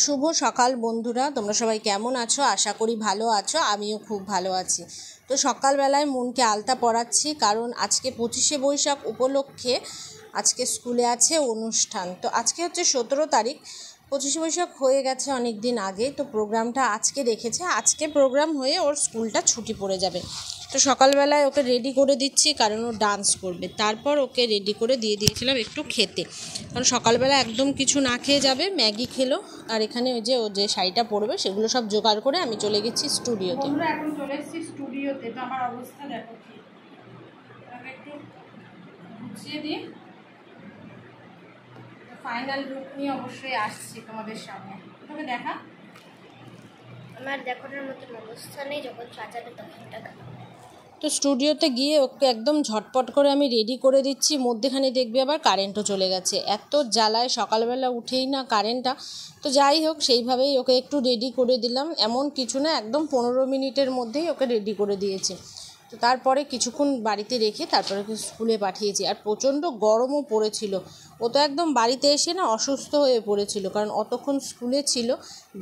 শুভ সকাল বন্ধুরা, তোমরা সবাই কেমন আছো? আশা করি ভালো আছো। আমিও খুব ভালো আছি। তো সকালবেলায় মনকে আলতা পরাচ্ছি, কারণ আজকে 25শে বৈশাখ উপলক্ষে আজকে স্কুলে আছে অনুষ্ঠান। তো আজকে হচ্ছে 17 তারিখ। 25শে বৈশাখ হয়ে গেছে অনেক দিন আগে, তো প্রোগ্রামটা আজকে রেখেছে। আজকে প্রোগ্রাম হয়ে ওর স্কুলটা ছুটি পড়ে যাবে। তো সকালবেলায় ওকে রেডি করে দিচ্ছি, কারণ ও ডান্স করবে। তারপর ওকে রেডি করে দিয়ে দিয়েছিলাম একটু খেতে, কারণ সকালবেলা একদম কিছু না খেয়ে যাবে। ম্যাগি খেলো। আর এখানে ওই যে ও যে শাড়িটা পরবে সেগুলো সব জোগাড় করে আমি চলে গেছি স্টুডিওতে। আমরা এখন চলে এসেছি স্টুডিওতে। তো আমার অবস্থা দেখো কি, আমি একটু গুছিয়ে দিই। ফাইনাল লুক নিয়ে অবশ্যই আসছি তোমাদের সামনে। তবে দেখা আমার দেখানোর মতন অবস্থা নেই, যখন সাজাবে তখন দেখা। তো স্টুডিওতে গিয়ে ওকে একদম ঝটপট করে আমি রেডি করে দিচ্ছি। মধ্যেখানে দেখবি আবার কারেন্টও চলে গেছে। এত জ্বালায় সকালবেলা উঠেই না কারেন্টটা। তো যাই হোক, সেইভাবেই ওকে একটু রেডি করে দিলাম। এমন কিছু না, একদম 15 মিনিটের মধ্যেই ওকে রেডি করে দিয়েছি। তো তারপরে কিছুক্ষণ বাড়িতে রেখে তারপরে ওকে স্কুলে পাঠিয়েছি। আর প্রচণ্ড গরমও পড়েছিল। ও তো একদম বাড়িতে এসে না অসুস্থ হয়ে পড়েছিল, কারণ অতক্ষণ স্কুলে ছিল,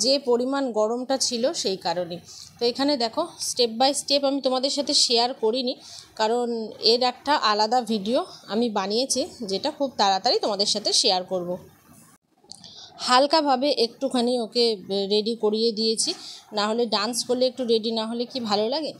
যে পরিমাণ গরমটা ছিল সেই কারণে। তো এখানে দেখো স্টেপ বাই স্টেপ আমি তোমাদের সাথে শেয়ার করিনি, কারণ এর একটা আলাদা ভিডিও আমি বানিয়েছি, যেটা খুব তাড়াতাড়ি তোমাদের সাথে শেয়ার করব। হালকাভাবে একটুখানি ওকে রেডি করিয়ে দিয়েছি, না হলে ডান্স করলে একটু রেডি না হলে কি ভালো লাগে।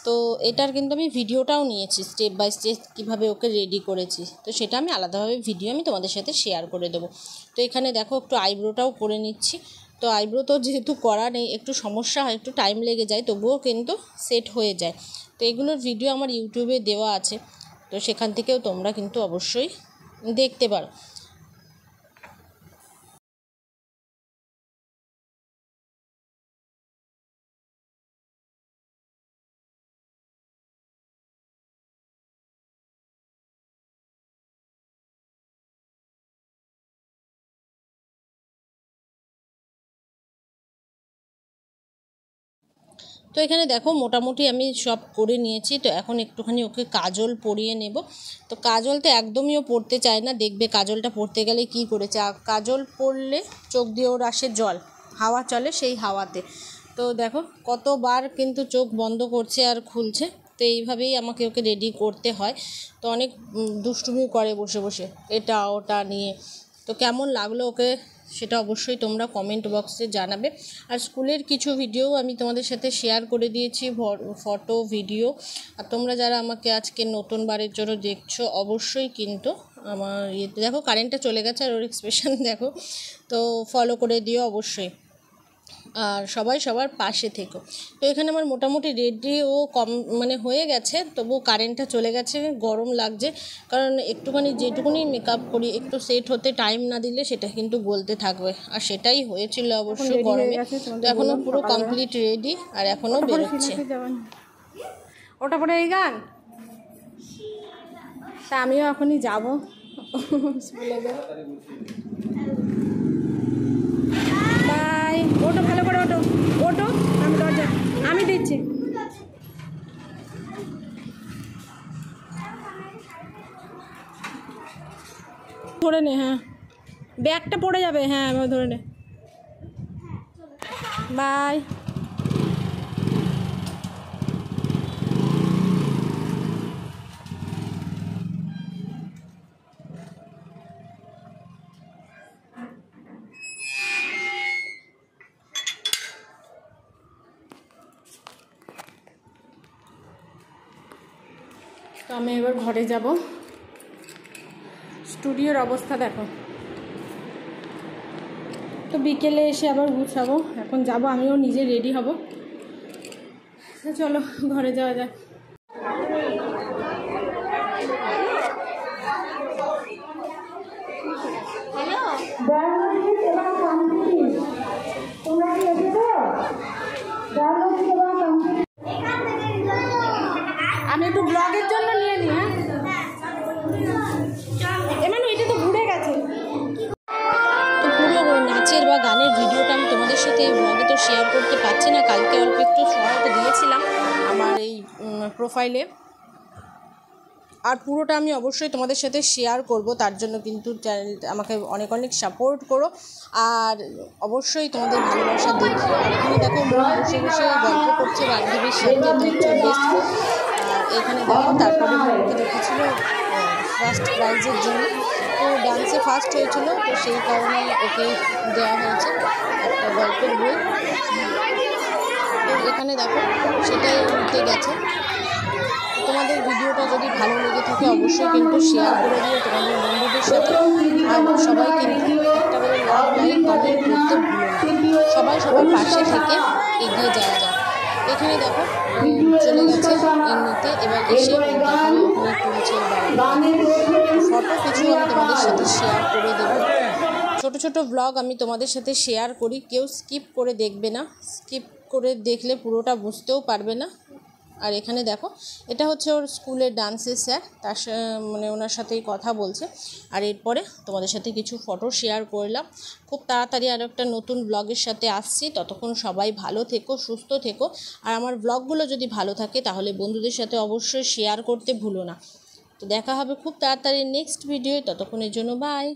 তো এটার কিন্তু আমি ভিডিওটাও নিয়েছি, স্টেপ বাই স্টেপ কীভাবে ওকে রেডি করেছি। তো সেটা আমি আলাদাভাবে ভিডিও আমি তোমাদের সাথে শেয়ার করে দেবো। তো এখানে দেখো একটু আইব্রোটাও করে নিচ্ছি। তো আইব্রো তো যেহেতু করা নেই, একটু সমস্যা হয়, একটু টাইম লেগে যায়, তবুও কিন্তু সেট হয়ে যায়। তো এগুলোর ভিডিও আমার ইউটিউবে দেওয়া আছে, তো সেখান থেকেও তোমরা কিন্তু অবশ্যই দেখতে পারো। তো এখানে দেখো মোটামুটি আমি সব করে নিয়েছি। তো এখন একটুখানি ওকে কাজল পরিয়ে নেব। তো কাজল তো একদমই ও পরতে চায় না। দেখবে কাজলটা পরতে গেলে কি করেছে, কাজল পরলে চোখ দিয়ে ওর আসে জল, হাওয়া চলে সেই হাওয়াতে। তো দেখো কতবার কিন্তু চোখ বন্ধ করছে আর খুলছে। তো এইভাবেই আমাকে ওকে রেডি করতে হয়। তো অনেক দুষ্টুমি করে বসে বসে এটা ওটা নিয়ে। তো কেমন লাগলো ওকে সেটা অবশ্যই তোমরা কমেন্ট বক্সে জানাবে। আর স্কুলের কিছু ভিডিও আমি তোমাদের সাথে শেয়ার করে দিয়েছি, ফটো ভিডিও। আর তোমরা যারা আমাকে আজকে নতুন বারের জন্য দেখছো, অবশ্যই কিন্তু আমার ইয়েতে দেখো কারেন্টটা চলে গেছে আর ওর এক্সপ্রেশন দেখো। তো ফলো করে দিও অবশ্যই, আর সবাই সবার পাশে থেকো। তো এখানে আমার মোটামুটি রেডিও মানে হয়ে গেছে, তবু কারেন্টটা চলে গেছে, গরম লাগছে। কারণ একটুখানি যেটুকুনি মেকআপ করি, একটু সেট হতে টাইম না দিলে সেটা কিন্তু গলতে থাকবে, আর সেটাই হয়েছিল অবশ্য গরমে। তো এখনও পুরো কমপ্লিট রেডি, আর এখনও বেরোচ্ছে। ওটা পরে এই গান, তা আমিও এখনই যাবো স্কুলে। বাই। ওটো ভালো করে, ওটো ওটো, আমি দরজা আমি দিচ্ছি। ধরে নে, হ্যাঁ ব্যাগটা পড়ে যাবে, হ্যাঁ আমি ধরে নে। বাই। তো আমি এবার ঘরে যাব। স্টুডিওর অবস্থা দেখো। তো বিকেলে এসে আবার গুছাবো। এখন যাব, আমিও নিজে রেডি হব। চলো ঘরে যাওয়া যাক। আমি একটু ব্লগের জন্য নিয়ে নিই। হ্যাঁ এমন ওইটা তো ঘুরে গেছে। তো পুরো নাচের বা গানের ভিডিওটা আমি তোমাদের সাথে ব্লগে তো শেয়ার করতে পারছি না। কালকে অল্প একটু শর্ট দিয়েছিলাম আমার এই প্রোফাইলে। আর পুরোটা আমি অবশ্যই তোমাদের সাথে শেয়ার করব, তার জন্য কিন্তু চ্যানেলটা আমাকে অনেক অনেক সাপোর্ট করো আর অবশ্যই তোমাদের ভালোবাসা দেখিও। আর এখানে দেখো মন বসে বসে গল্প করছে বান্ধবীর সাথে, তো হচ্ছে বেস্ট। আর এখানে দেখো তারপরে মনকে রেখেছিল ফার্স্ট প্রাইজের জন্য, তো ডান্সে ফার্স্ট হয়েছিল, তো সেই কারণে ওকে দেওয়া হয়েছে একটা গল্পের বই। তো এখানে দেখো সেটাই নিতে গেছে। তোমাদের ভিডিওটা যদি ভালো লেগে থাকে অবশ্যই কিন্তু শেয়ার করে দিও তোমাদের বন্ধুদের সাথে। আর সবাই কিন্তু একটা করে লাইক কমেন্ট করতে ভুলো না। সবাই সবার পাশে থেকে এগিয়ে যাওয়া যাক। এখানে দেখো চলে গেছে এমনিতে, এবার এসে দেখাবে ওখানে তুলছে ফটো, কিছু আমি তোমাদের সাথে শেয়ার করে দেবো। ছোট ছোট ব্লগ আমি তোমাদের সাথে শেয়ার করি, কেউ স্কিপ করে দেখবে না, স্কিপ করে দেখলে পুরোটা বুঝতেও পারবে না। আর এখানে দেখো এটা হচ্ছে ওর স্কুলের ডান্সের স্যার, তার মানে ওনার সাথেই কথা বলছে। আর এরপরে তোমাদের সাথে কিছু ফটো শেয়ার করলাম। খুব তাড়াতাড়ি আরও একটা নতুন ব্লগের সাথে আসছি, ততক্ষণ সবাই ভালো থেকো, সুস্থ থেকো। আর আমার ব্লগগুলো যদি ভালো থাকে তাহলে বন্ধুদের সাথে অবশ্যই শেয়ার করতে ভুলো না। তো দেখা হবে খুব তাড়াতাড়ি নেক্সট ভিডিও, ততক্ষণের জন্য বাই।